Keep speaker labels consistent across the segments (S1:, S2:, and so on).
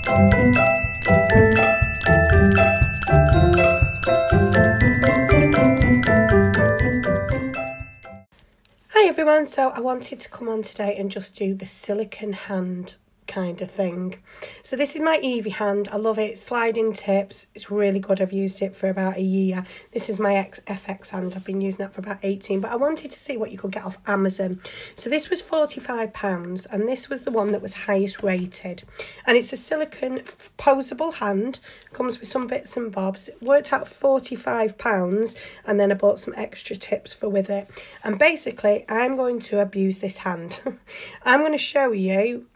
S1: Hi everyone, so I wanted to come on today and just do the silicone hand kind of thing. So this is my Evie hand. I love it. Sliding tips. It's really good. I've used it for about a year. This is my FX hand. I've been using that for about 18, but I wanted to see what you could get off Amazon. So this was £45 and this was the one that was highest rated. And it's a silicone posable hand. Comes with some bits and bobs. It worked out £45 and then I bought some extra tips for with it. And basically I'm going to abuse this hand. I'm going to show you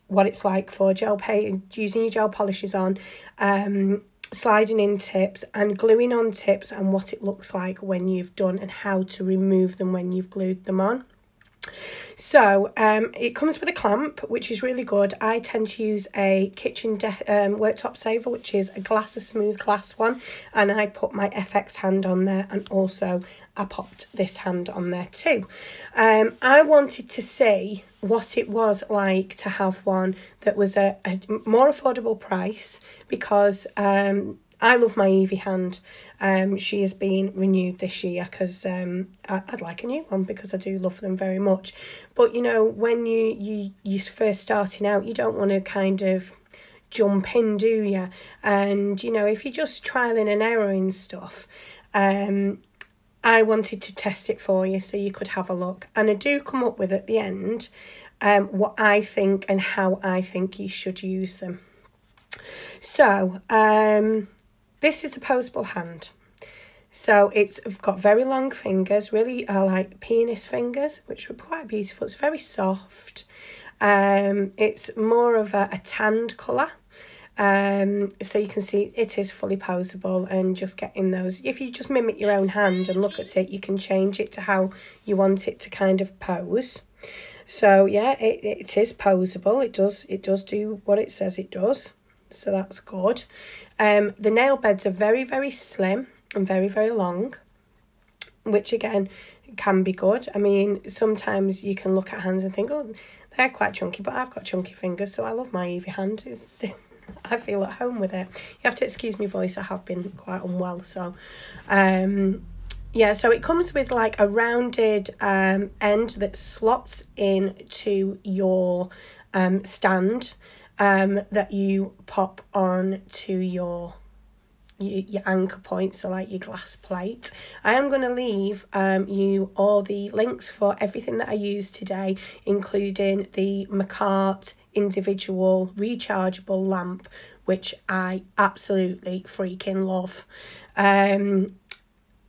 S1: what it's like for gel paint, using your gel polishes on, sliding in tips and gluing on tips, and what it looks like when you've done and how to remove them when you've glued them on. So it comes with a clamp, which is really good. I tend to use a kitchen worktop saver, which is a smooth glass one, and I put my FX hand on there, and also I popped this hand on there too. I wanted to see what it was like to have one that was a more affordable price, because I love my Evie hand. She has been renewed this year because I'd like a new one because I do love them very much. But, you know, when you're first starting out, you don't want to kind of jump in, do you? And, you know, if you're just trialing and erroring stuff, I wanted to test it for you so you could have a look. And I do come up with at the end what I think and how I think you should use them. So, this is a posable hand. So it's got very long fingers, really like penis fingers, which were quite beautiful. It's very soft. It's more of a tanned colour. So you can see it is fully posable, and just getting those, if you just mimic your own hand and look at it, you can change it to how you want it to kind of pose. So yeah, it is posable. It does do what it says it does. So that's good. The nail beds are very, very slim and very, very long, which again can be good. I mean, sometimes you can look at hands and think, oh, they're quite chunky, but I've got chunky fingers, so I love my Evie hand. I feel at home with it. You have to excuse my voice, I have been quite unwell. So yeah, so it comes with like a rounded end that slots into your stand that you pop on to your anchor point, so like your glass plate. I am going to leave you all the links for everything that I used today, including the McCart individual rechargeable lamp, which I absolutely freaking love. And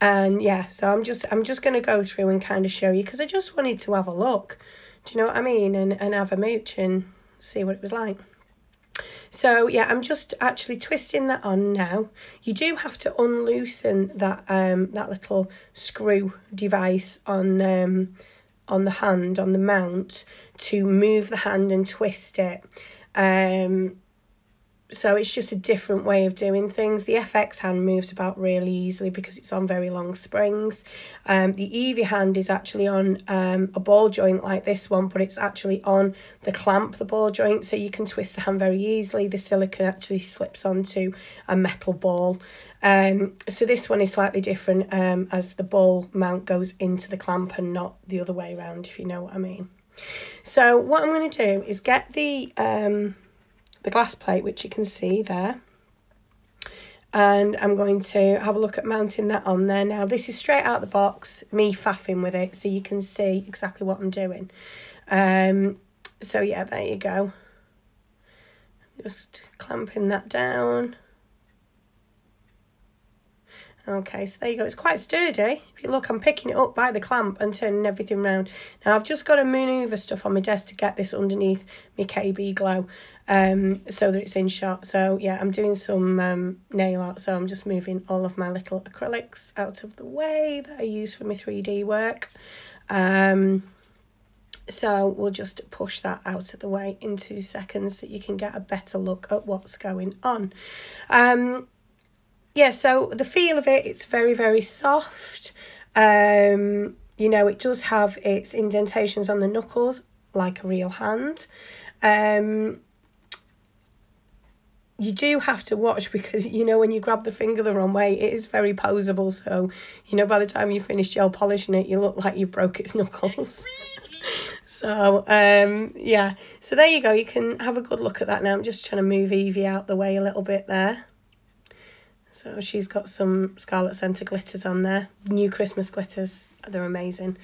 S1: yeah, so I'm just going to go through and kind of show you, because I just wanted to have a look, do you know what I mean, and have a mooch and see what it was like. So yeah, I'm just actually twisting that on now. You do have to unloosen that that little screw device on the hand, on the mount, to move the hand and twist it. So it's just a different way of doing things. The FX hand moves about really easily because it's on very long springs. The Evie hand is actually on a ball joint like this one, but it's actually on the clamp, the ball joint, so you can twist the hand very easily. The silicone actually slips onto a metal ball. So this one is slightly different, as the ball mount goes into the clamp and not the other way around, if you know what I mean. So what I'm going to do is get the glass plate, which you can see there, and I'm going to have a look at mounting that on there. Now this is straight out the box, me faffing with it, so you can see exactly what I'm doing. So yeah, there you go, just clamping that down. Okay, so there you go. It's quite sturdy. If you look, I'm picking it up by the clamp and turning everything round. Now, I've just got to manoeuvre stuff on my desk to get this underneath my KB Glow, so that it's in shot. So, yeah, I'm doing some nail art, so I'm just moving all of my little acrylics out of the way that I use for my 3D work. So we'll just push that out of the way in 2 seconds so you can get a better look at what's going on. Yeah, so the feel of it, it's very, very soft. You know, it does have its indentations on the knuckles, like a real hand. you do have to watch because, you know, when you grab the finger the wrong way, it is very poseable. So, you know, by the time you finish gel polishing it, you look like you broke its knuckles. So, yeah. So there you go. You can have a good look at that now. I'm just trying to move Evie out the way a little bit there. So she's got some Scarlet Centre glitters on there. New Christmas glitters. They're amazing.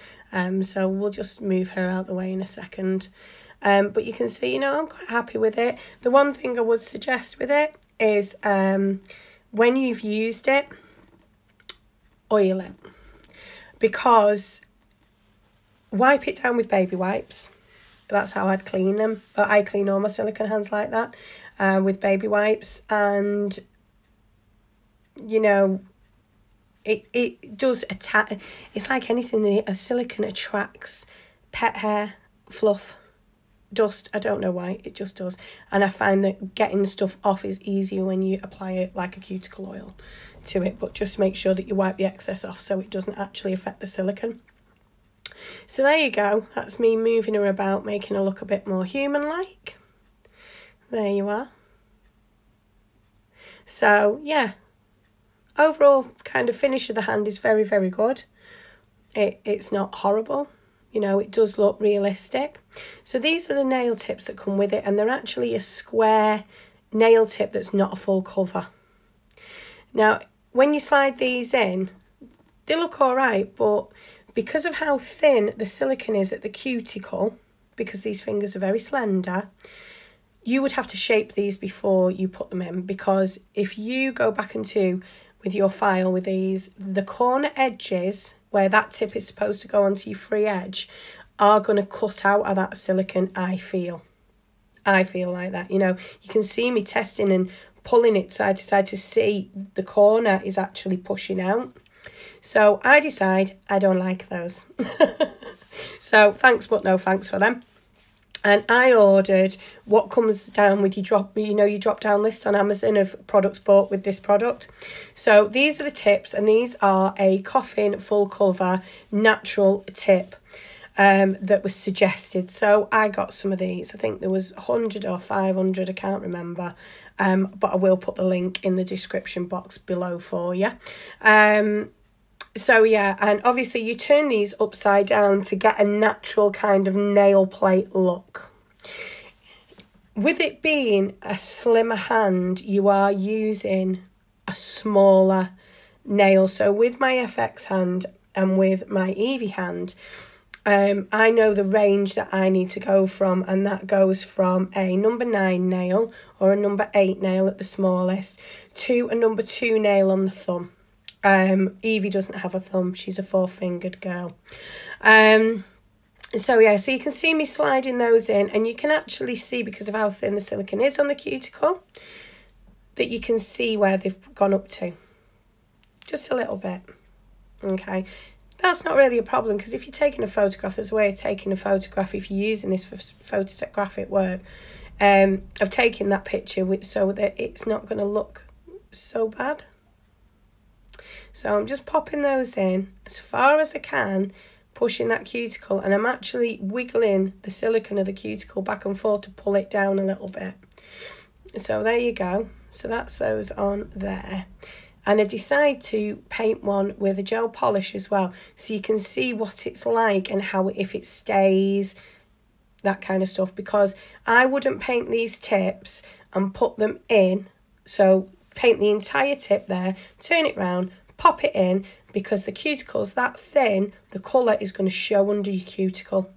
S1: So we'll just move her out the way in a second. But you can see, you know, I'm quite happy with it. The one thing I would suggest with it is when you've used it, oil it. Because wipe it down with baby wipes. That's how I'd clean them. I clean all my silicone hands like that with baby wipes. And, you know, it does attack. It's like anything. A silicone attracts pet hair, fluff, dust. I don't know why, it just does. And I find that getting stuff off is easier when you apply it like a cuticle oil to it, but just make sure that you wipe the excess off so it doesn't actually affect the silicone. So there you go, that's me moving her about, making her look a bit more human-like. There you are. So yeah, overall kind of finish of the hand is very, very good. It's not horrible. You know, it does look realistic. So these are the nail tips that come with it, and they're actually a square nail tip that's not a full cover. Now, when you slide these in, they look all right, but because of how thin the silicone is at the cuticle, because these fingers are very slender, you would have to shape these before you put them in, because if you go back into with your file with these, the corner edges where that tip is supposed to go onto your free edge are going to cut out of that silicone, I feel like that. You know, you can see me testing and pulling it side to side to see the corner is actually pushing out. So I decide I don't like those. So thanks but no thanks for them. And I ordered what comes down with your drop down list on Amazon of products bought with this product. So these are the tips, and these are a coffin full cover natural tip that was suggested. So I got some of these. I think there was 100 or 500, I can't remember. But I will put the link in the description box below for you. So yeah, and obviously you turn these upside down to get a natural kind of nail plate look. With it being a slimmer hand, you are using a smaller nail. So with my FX hand and with my Evie hand, I know the range that I need to go from, and that goes from a number 9 nail or a number 8 nail at the smallest to a number 2 nail on the thumb. Evie doesn't have a thumb, she's a 4-fingered girl. So yeah, so you can see me sliding those in, and you can actually see, because of how thin the silicone is on the cuticle, that you can see where they've gone up to. Just a little bit. Okay. That's not really a problem, because if you're taking a photograph, there's a way of taking a photograph if you're using this for photographic work. Of taking that picture so that it's not going to look so bad. So I'm just popping those in as far as I can, pushing that cuticle, and I'm actually wiggling the silicone of the cuticle back and forth to pull it down a little bit. So there you go. So that's those on there. And I decide to paint one with a gel polish as well, so you can see what it's like and how, if it stays, that kind of stuff. Because I wouldn't paint these tips and put them in. So paint the entire tip there, turn it round, pop it in, because the cuticle's that thin, the colour is going to show under your cuticle.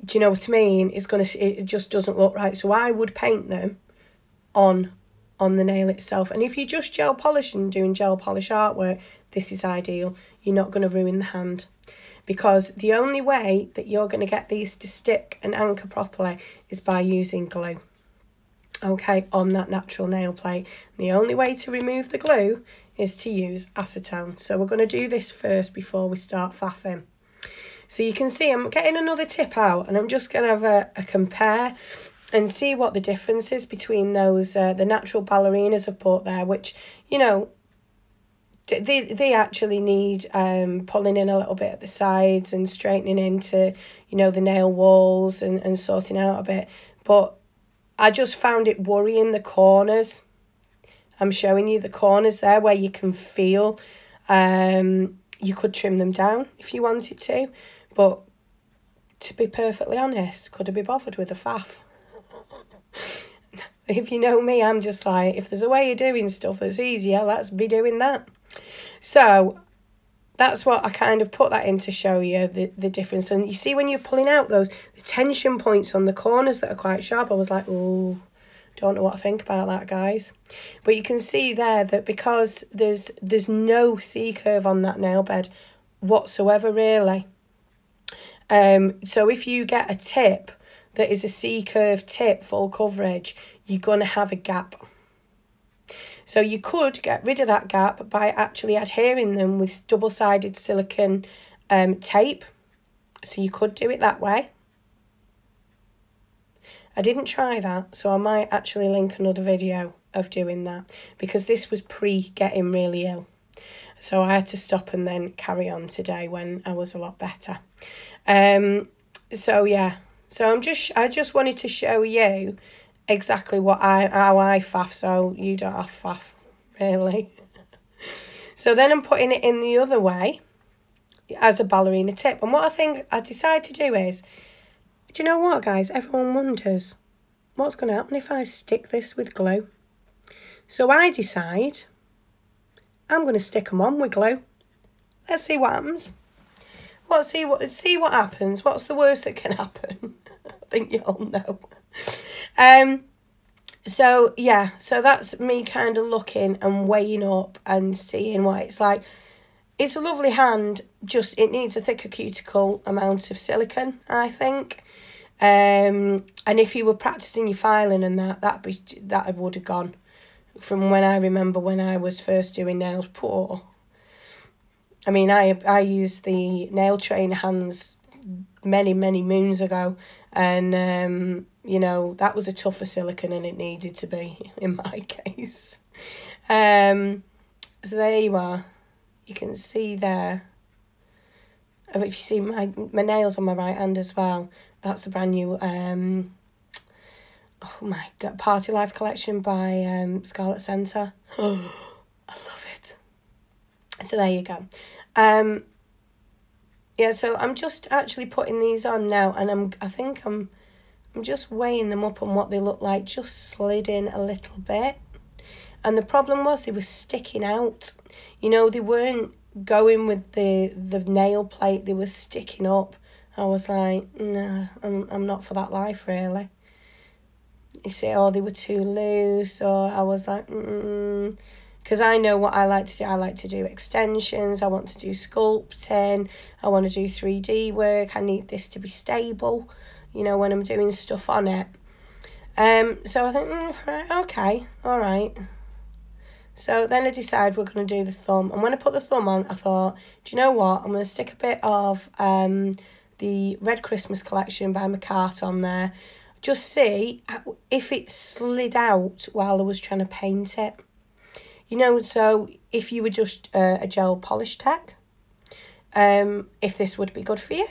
S1: Do you know what I mean? It just doesn't look right. So I would paint them on the nail itself. And if you're just gel polishing and doing gel polish artwork, this is ideal. You're not going to ruin the hand, because the only way that you're going to get these to stick and anchor properly is by using glue. Okay, on that natural nail plate. The only way to remove the glue is to use acetone. So we're going to do this first before we start faffing. So you can see I'm getting another tip out, and I'm just going to have a compare and see what the difference is between those, the natural ballerinas I've bought there, which, you know, they actually need pulling in a little bit at the sides and straightening into, you know, the nail walls and sorting out a bit. But I just found it worrying the corners. I'm showing you the corners there where you can feel. You could trim them down if you wanted to, but to be perfectly honest, could I be bothered with a faff? If you know me, I'm just like, if there's a way of doing stuff that's easier, let's be doing that. So that's what I kind of put that in to show you the difference. And you see when you're pulling out the tension points on the corners that are quite sharp, I was like, oh, don't know what I think about that, guys. But you can see there that because there's no C-curve on that nail bed whatsoever, really. So if you get a tip that is a C-curve tip, full coverage, you're going to have a gap. So you could get rid of that gap by actually adhering them with double-sided silicone tape. So you could do it that way. I didn't try that, so I might actually link another video of doing that, because this was pre-getting really ill. So I had to stop and then carry on today when I was a lot better. So yeah, so I just wanted to show you exactly how I faff, so you don't have faff, really. So then I'm putting it in the other way as a ballerina tip. And what I think I decided to do is, do you know what, guys? Everyone wonders what's going to happen if I stick this with glue. So I decide I'm going to stick them on with glue. Let's see what happens. See what happens. What's the worst that can happen? I think you all know. So yeah, so that's me kind of looking and weighing up and seeing what it's like. It's a lovely hand, just it needs a thicker cuticle amount of silicone, I think. And if you were practicing your filing and that would have gone. From when I remember when I was first doing nails, poor. I mean, I used the nail trainer hands many moons ago, and you know, that was a tougher silicone than it needed to be in my case. So there you are. You can see there. If you see my nails on my right hand as well, that's a brand new oh my God, Party Life collection by Scarlet Centre. Oh, I love it. So there you go. Yeah, so I'm just actually putting these on now, and I think I'm just weighing them up on what they look like, just slid in a little bit. And the problem was they were sticking out. You know, they weren't going with the nail plate, they were sticking up. I was like, no, I'm not for that life, really. You see, or they were too loose, or I was like, because I know what I like to do. I like to do extensions, I want to do sculpting, I want to do 3D work, I need this to be stable, you know, when I'm doing stuff on it. So I think, right, okay, all right. So then I decided we're going to do the thumb. And when I put the thumb on, I thought, do you know what? I'm going to stick a bit of the Red Christmas collection by McCart on there. Just see if it slid out while I was trying to paint it. You know, so if you were just a gel polish tech, if this would be good for you.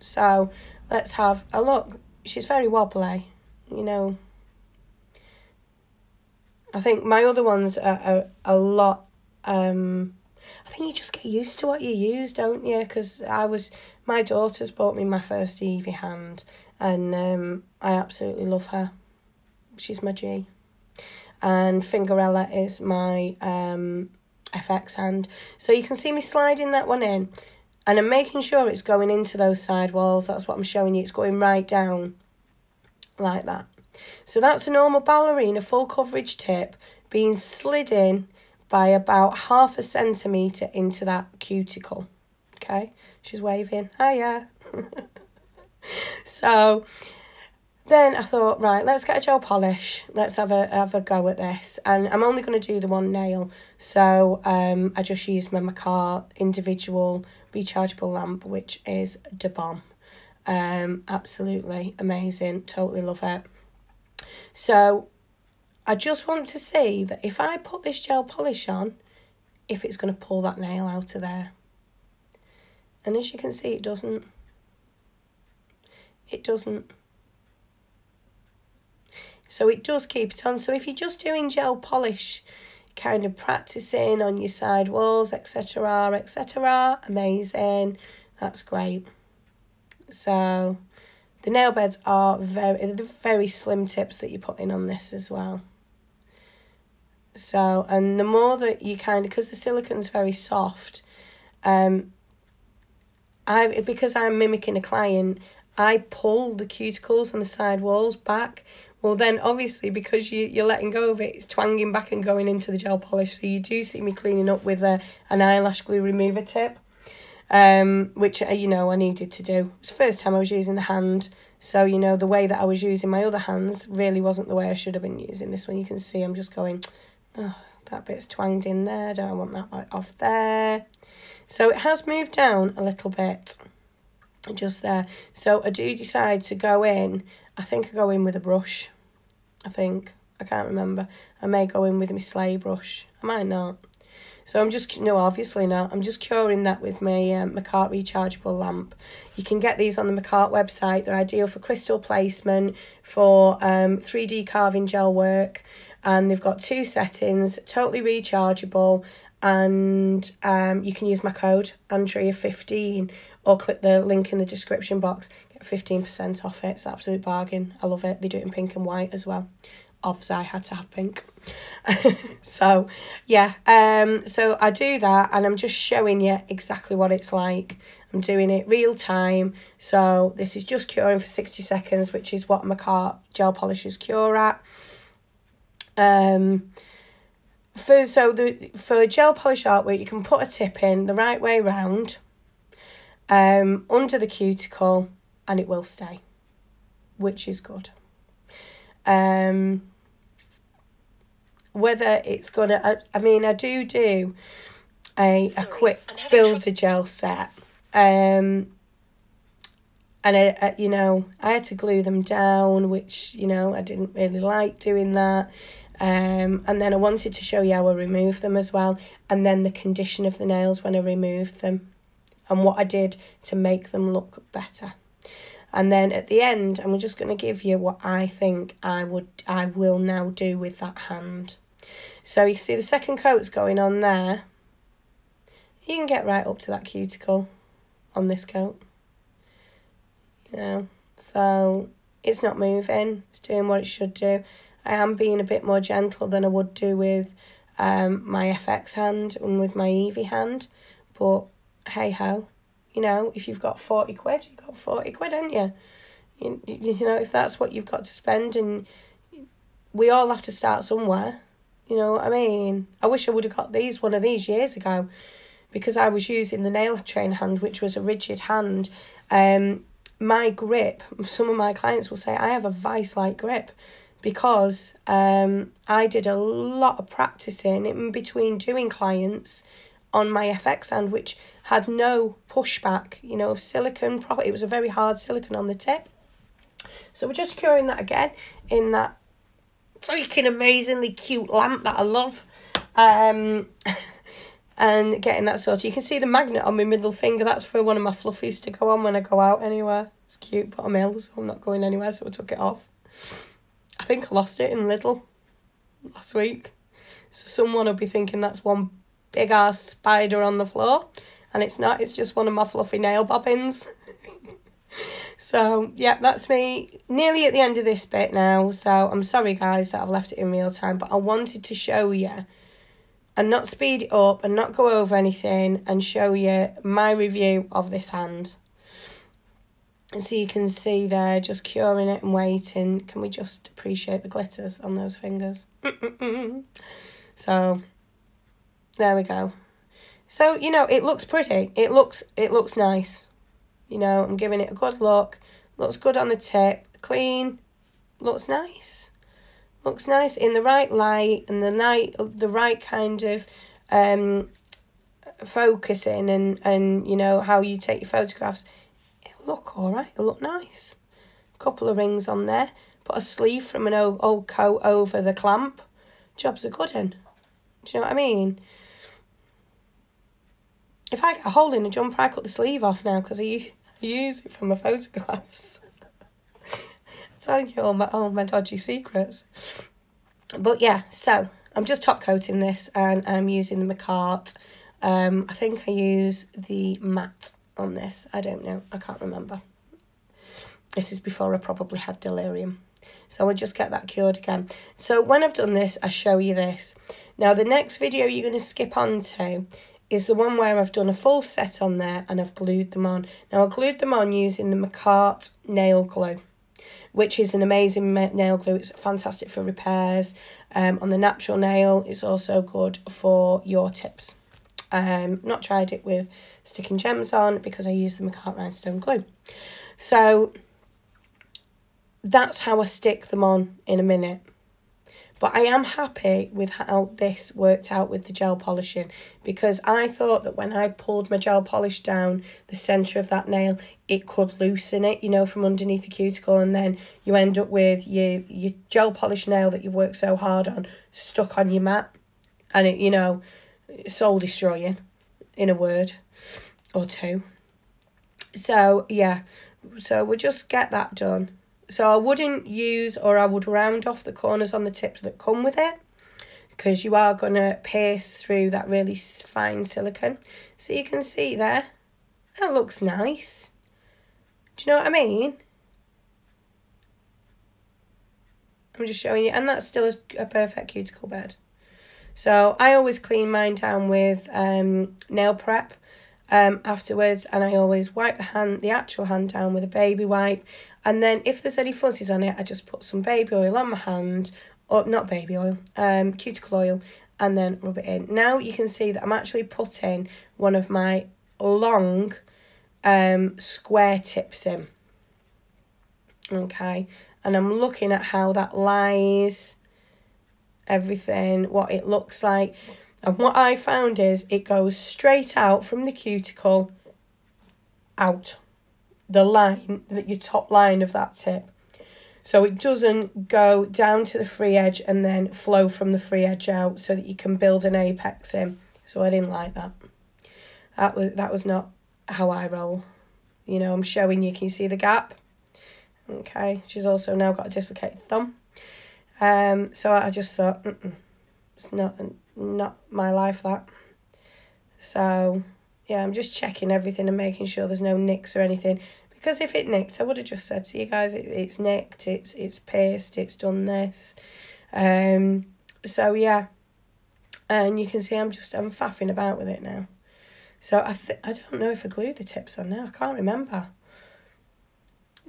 S1: So let's have a look. She's very wobbly, you know. I think my other ones are a lot, I think you just get used to what you use, don't you? Because my daughter's bought me my first Evie hand, and I absolutely love her. She's my G. And Fingerella is my FX hand. So you can see me sliding that one in, and I'm making sure it's going into those side walls. That's what I'm showing you. It's going right down like that. So that's a normal ballerina full coverage tip being slid in by about 1/2 centimetre into that cuticle. Okay, she's waving. Hiya. So then I thought, right, let's get a gel polish. Let's have a go at this. And I'm only going to do the one nail. So I just used my McCart individual rechargeable lamp, which is the bomb. Absolutely amazing. Totally love it. So I just want to see that if I put this gel polish on, if it's going to pull that nail out of there. And as you can see, it doesn't. It doesn't. So it does keep it on. So if you're just doing gel polish, kind of practicing on your side walls, etc., etc., amazing. That's great. So the nail beds are very slim tips that you put in on this as well. So, and the more that you kind of, because the silicone's very soft, because I'm mimicking a client, I pull the cuticles on the side walls back. Well, then obviously because you're letting go of it, it's twanging back and going into the gel polish. So you do see me cleaning up with an eyelash glue remover tip, which, I needed to do. It's the first time I was using the hand. So, the way that I was using my other hands really wasn't the way I should have been using this one. You can see I'm just going, oh, that bit's twanged in there. Don't want that right off there. So it has moved down a little bit, just there. So I do decide to go in. I think I go in with a brush. I can't remember. I may go in with my sleigh brush. I might not. So I'm just, no, obviously not. I'm just curing that with my McCart rechargeable lamp. You can get these on the McCart website. They're ideal for crystal placement, for 3D carving gel work. And they've got 2 settings, totally rechargeable. And you can use my code, Andrea15, or click the link in the description box. Get 15% off it. It's an absolute bargain. I love it. They do it in pink and white as well. Obviously, I had to have pink. So, yeah. So I do that, and I'm just showing you exactly what it's like. I'm doing it real time. So this is just curing for 60 seconds, which is what McCart gel polishers cure at. For gel polish artwork, you can put a tip in the right way round, under the cuticle, and it will stay, which is good. Whether it's gonna, I do a quick builder gel set, and I had to glue them down, which I didn't really like doing that. And then I wanted to show you how I remove them as well, and then the condition of the nails when I removed them, and what I did to make them look better. And then at the end, I'm just going to give you what I think I will now do with that hand. So you see the second coat's going on there. You can get right up to that cuticle on this coat. So it's not moving. It's doing what it should do. I am being a bit more gentle than I would do with my FX hand and with my Evie hand. But hey-ho, if you've got 40 quid, you've got 40 quid, haven't you? If that's what you've got to spend, and we all have to start somewhere. You know what I mean? I wish I would have got one of these years ago, because I was using the nail train hand, which was a rigid hand. My grip, some of my clients will say I have a vice-like grip, because I did a lot of practicing in between doing clients on my FX hand, which had no pushback, of silicone. It was a very hard silicone on the tip. So we're just curing that again in that freaking amazingly cute lamp that I love. And getting that sorted. You can see the magnet on my middle finger. That's for one of my fluffies to go on when I go out anywhere. It's cute, but I'm ill, so I'm not going anywhere, so I took it off. I think I lost it in Lidl last week. So someone will be thinking that's one big-ass spider on the floor. And it's not. It's just one of my fluffy nail bobbins. So, yeah, that's me. Nearly at the end of this bit now. So, I'm sorry, guys, that I've left it in real time. But I wanted to show you and not speed it up and not go over anything, and show you my review of this hand. And so you can see there, just curing it and waiting. Can we just appreciate the glitters on those fingers? So, there we go. So, it looks pretty. It looks nice. I'm giving it a good look. Looks good on the tip. Clean. Looks nice. Looks nice in the right light, and the right kind of focusing, and how you take your photographs. It'll look all right. It'll look nice. Couple of rings on there. Put a sleeve from an old coat over the clamp. Job's a good one. Do you know what I mean? If I get a hole in a jumper, I cut the sleeve off now, because I use it for my photographs. Telling you all my dodgy secrets. But yeah, so I'm just top coating this and I'm using the McCart. I think I use the matte on this. I don't know. I can't remember. This is before I probably had delirium. So I'll just get that cured again. So when I've done this, I show you this. Now the next video you're going to skip on to is the one where I've done a full set on there and I've glued them on. Now I glued them on using the McCart nail glue, which is an amazing nail glue. It's fantastic for repairs. On the natural nail, it's also good for your tips. Not tried it with sticking gems on because I use the McCart rhinestone glue. So that's how I stick them on in a minute. But I am happy with how this worked out with the gel polishing, because I thought that when I pulled my gel polish down the centre of that nail, it could loosen it, you know, from underneath the cuticle, and then you end up with your gel polish nail that you've worked so hard on stuck on your mat, and it, you know, soul destroying, in a word or two. So yeah, so we'll just get that done. So I wouldn't use, or I would round off the corners on the tips that come with it, because you are going to pierce through that really fine silicone. So you can see there, that looks nice. Do you know what I mean? I'm just showing you, and that's still a perfect cuticle bed. So I always clean mine down with nail prep afterwards, and I always wipe the actual hand down with a baby wipe. And then if there's any fuzzies on it, I just put some baby oil on my hand, or not baby oil, cuticle oil, and then rub it in. Now you can see that I'm actually putting one of my long square tips in. Okay, and I'm looking at how that lies, everything, what it looks like. And what I found is it goes straight out from the cuticle, out the line, your top line of that tip. So it doesn't go down to the free edge and then flow from the free edge out, so that you can build an apex in. So I didn't like that. That was not how I roll. You know, I'm showing you, can you see the gap? Okay, she's also now got a dislocated thumb. So I just thought, it's not my life, that. So yeah, I'm just checking everything and making sure there's no nicks or anything. Because if it nicked, I would have just said to you guys, it's nicked, it's pierced, it's done this. So yeah, and you can see I'm faffing about with it now. So I don't know if I glued the tips on now. I can't remember.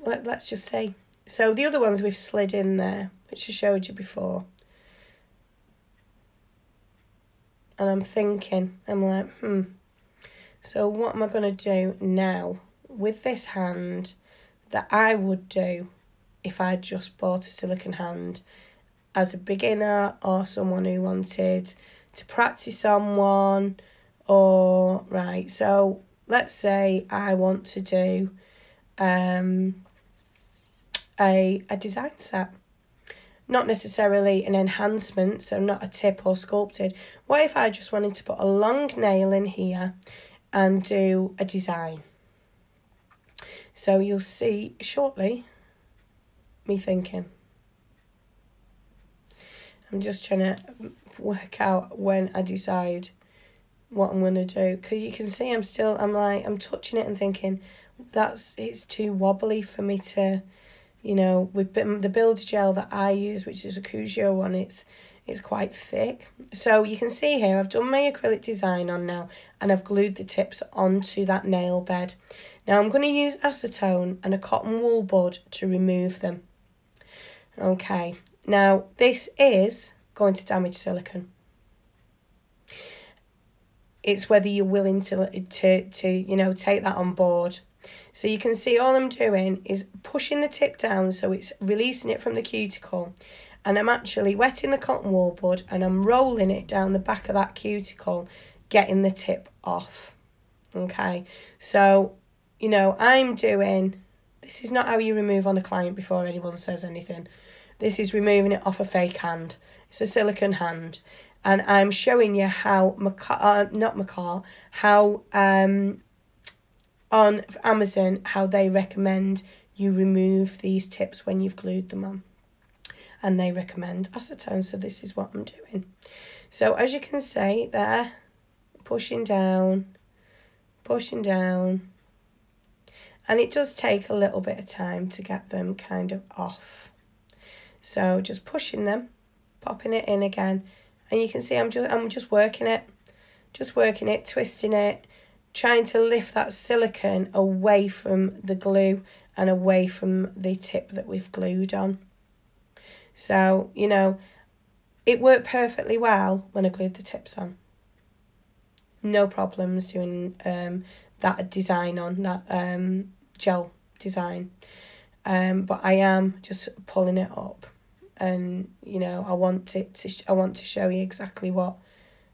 S1: Let's just see. So the other ones we've slid in there, which I showed you before. And I'm thinking, I'm like, so what am I going to do now with this hand that I would do if I just bought a silicone hand as a beginner, or someone who wanted to practice on one, or, right, so let's say I want to do a design set. Not necessarily an enhancement, so not a tip or sculpted. What if I just wanted to put a long nail in here and do a design? So you'll see shortly me thinking. I'm just trying to work out when I decide what I'm going to do. Because you can see I'm touching it and thinking, it's too wobbly for me to, you know, with the builder gel that I use, which is a Cujo one, it's quite thick. So you can see here, I've done my acrylic design on now, and I've glued the tips onto that nail bed. Now I'm going to use acetone and a cotton wool bud to remove them. Okay, now this is going to damage silicone. It's whether you're willing to you know, take that on board. So you can see all I'm doing is pushing the tip down, so it's releasing it from the cuticle, and I'm actually wetting the cotton wool bud and I'm rolling it down the back of that cuticle, getting the tip off. Okay, so, you know, this is not how you remove on a client before anyone says anything. This is removing it off a fake hand. It's a silicone hand. And I'm showing you how, how on Amazon, how they recommend you remove these tips when you've glued them on. And they recommend acetone, so this is what I'm doing. So as you can see there, pushing down, and it does take a little bit of time to get them kind of off. So just pushing them, popping it in again, and you can see I'm just working it, twisting it, trying to lift that silicone away from the glue and away from the tip that we've glued on. So, you know, it worked perfectly well when I glued the tips on. No problems doing that design on, that gel design. But I am just pulling it up, and you know, I want to show you exactly what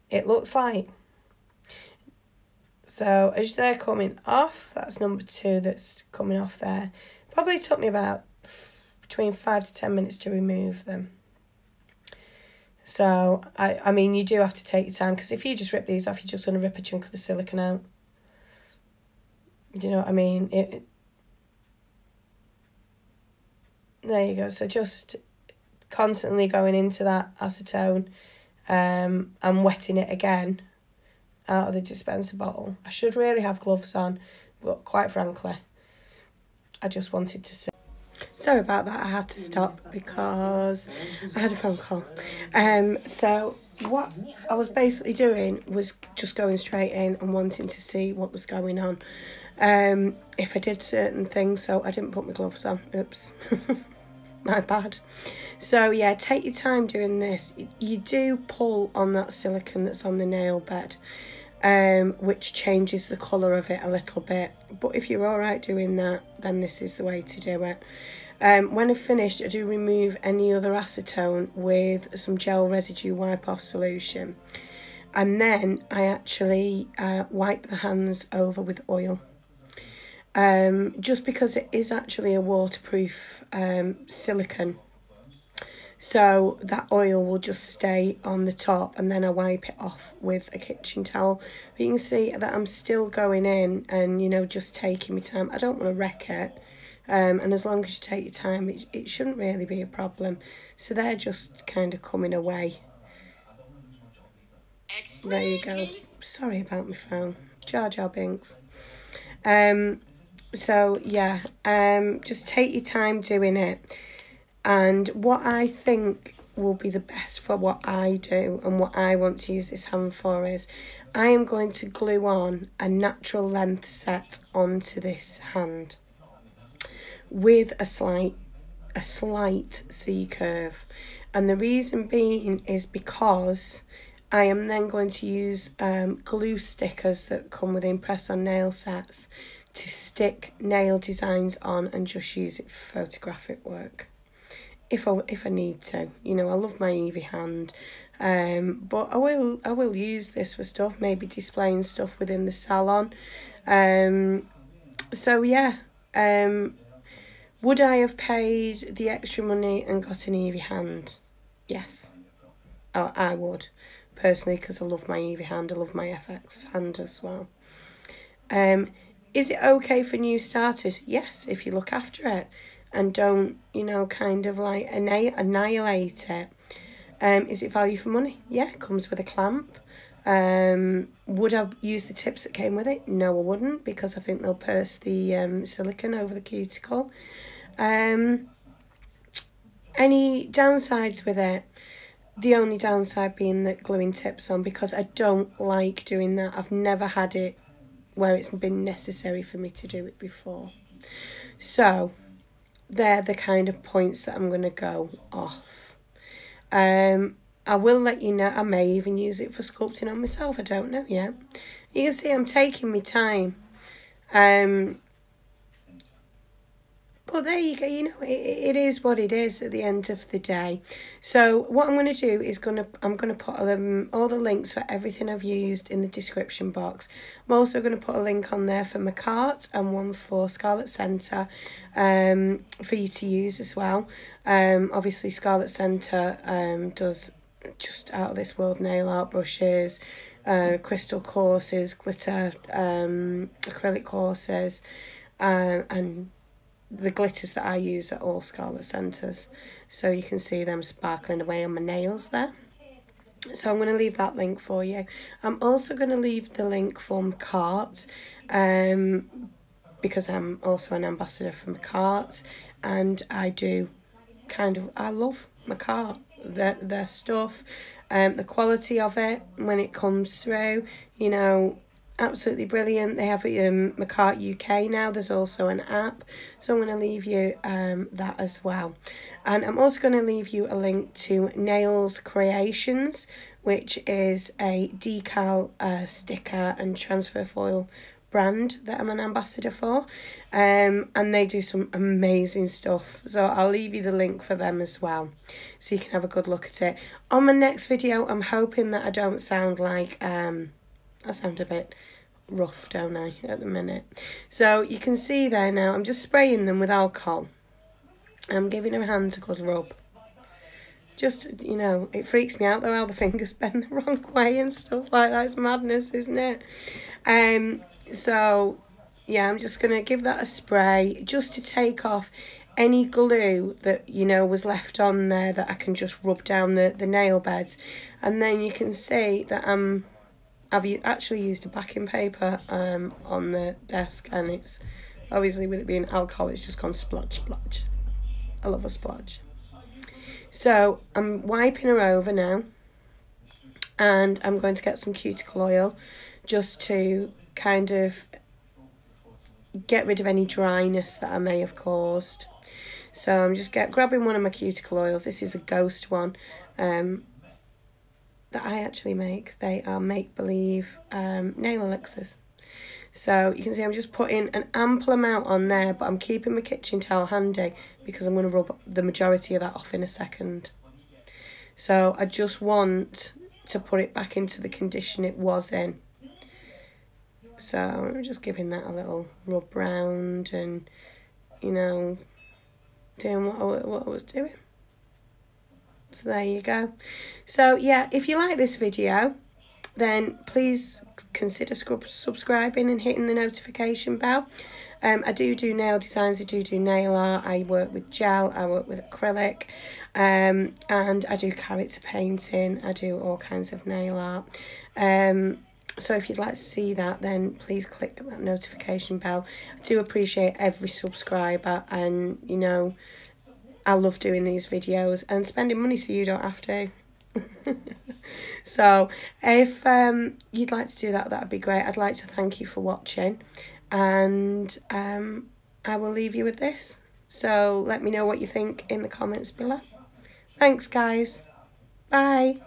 S1: it looks like. So as they're coming off, that's number 2 that's coming off there. Probably took me about between 5 to 10 minutes to remove them. So, I mean, you do have to take your time, because if you just rip these off, you're just going to rip a chunk of the silicone out. Do you know what I mean? There you go. So just constantly going into that acetone and wetting it again out of the dispenser bottle. I should really have gloves on, but quite frankly, I just wanted to say. Sorry about that, I had to stop because I had a phone call. So what I was basically doing was just going straight in and wanting to see what was going on. If I did certain things, so I didn't put my gloves on. Oops. My bad. So yeah, take your time doing this. You do pull on that silicone that's on the nail bed, which changes the colour of it a little bit. But if you're alright doing that, then this is the way to do it. When I've finished, I do remove any other acetone with some gel residue wipe-off solution. And then I actually wipe the hands over with oil. Just because it is actually a waterproof silicone. So that oil will just stay on the top, and then I wipe it off with a kitchen towel. But you can see that I'm still going in and, you know, just taking my time. I don't want to wreck it. And as long as you take your time, it shouldn't really be a problem. So they're just kind of coming away. There you go. Sorry about my phone. Jar Jar Binks. So yeah, just take your time doing it. And what I think will be the best for what I do and what I want to use this hand for is I am going to glue on a natural length set onto this hand with a slight C curve. And the reason being is because I am then going to use glue stickers that come with press-on nail sets to stick nail designs on and just use it for photographic work. If I need to, you know, I love my Evie hand, but I will use this for stuff, maybe displaying stuff within the salon. So yeah, would I have paid the extra money and got an Evie hand? Yes, oh, I would personally, because I love my Evie hand. I love my FX hand as well. Is it okay for new starters? Yes, if you look after it and don't, you know, kind of like annihilate it. Is it value for money? Yeah, it comes with a clamp. Would I use the tips that came with it? No, I wouldn't, because I think they'll pierce the silicone over the cuticle. Any downsides with it? The only downside being that gluing tips on, because I don't like doing that. I've never had it where it's been necessary for me to do it before. So they're the kind of points that I'm going to go off. I will let you know, I may even use it for sculpting on myself, I don't know yet. You can see I'm taking my time. But there you go, you know, it is what it is at the end of the day. So what I'm going to do is I'm going to put all the links for everything I've used in the description box. I'm also going to put a link on there for my cart and one for Scarlet Centre for you to use as well. Obviously Scarlet Centre does just out of this world nail art brushes, crystal courses, glitter, acrylic courses, and the glitters that I use are all Scarlet Centres, so you can see them sparkling away on my nails there. So I'm going to leave that link for you. I'm also going to leave the link for my cart, because I'm also an ambassador for my cart, and I love my cart, their stuff, the quality of it when it comes through, you know, absolutely brilliant. They have my cart UK now. There's also an app, so I'm going to leave you that as well. And I'm also going to leave you a link to Nails Creations, which is a decal sticker and transfer foil brand that I'm an ambassador for, and they do some amazing stuff, so I'll leave you the link for them as well, so you can have a good look at it. On my next video, I'm hoping that I don't sound like I sound a bit rough, don't I, at the minute? So you can see there now, I'm just spraying them with alcohol. I'm giving her hands a good rub. Just, you know, it freaks me out though how the fingers bend the wrong way and stuff like that. It's madness, isn't it? So yeah, I'm just going to give that a spray just to take off any glue that, you know, was left on there, that I can just rub down the nail beds. And then you can see that I've actually used a backing paper on the desk, and it's obviously, with it being alcohol, it's just gone splodge, splodge. I love a splodge. So I'm wiping her over now, and I'm going to get some cuticle oil just to kind of get rid of any dryness that I may have caused. So I'm just grabbing one of my cuticle oils. This is a Ghost one that I actually make. They are make-believe nail elixirs. So you can see I'm just putting an ample amount on there, but I'm keeping my kitchen towel handy because I'm going to rub the majority of that off in a second. So I just want to put it back into the condition it was in. So I'm just giving that a little rub round and, you know, doing what I was doing. So there you go. So yeah, if you like this video, then please consider subscribing and hitting the notification bell. I do nail designs, I do nail art, I work with gel, I work with acrylic, and I do character painting, I do all kinds of nail art. So if you'd like to see that, then please click that notification bell. I do appreciate every subscriber, and, you know, I love doing these videos and spending money so you don't have to. So if you'd like to do that, that'd be great. I'd like to thank you for watching, and I will leave you with this. So let me know what you think in the comments below. Thanks guys. Bye.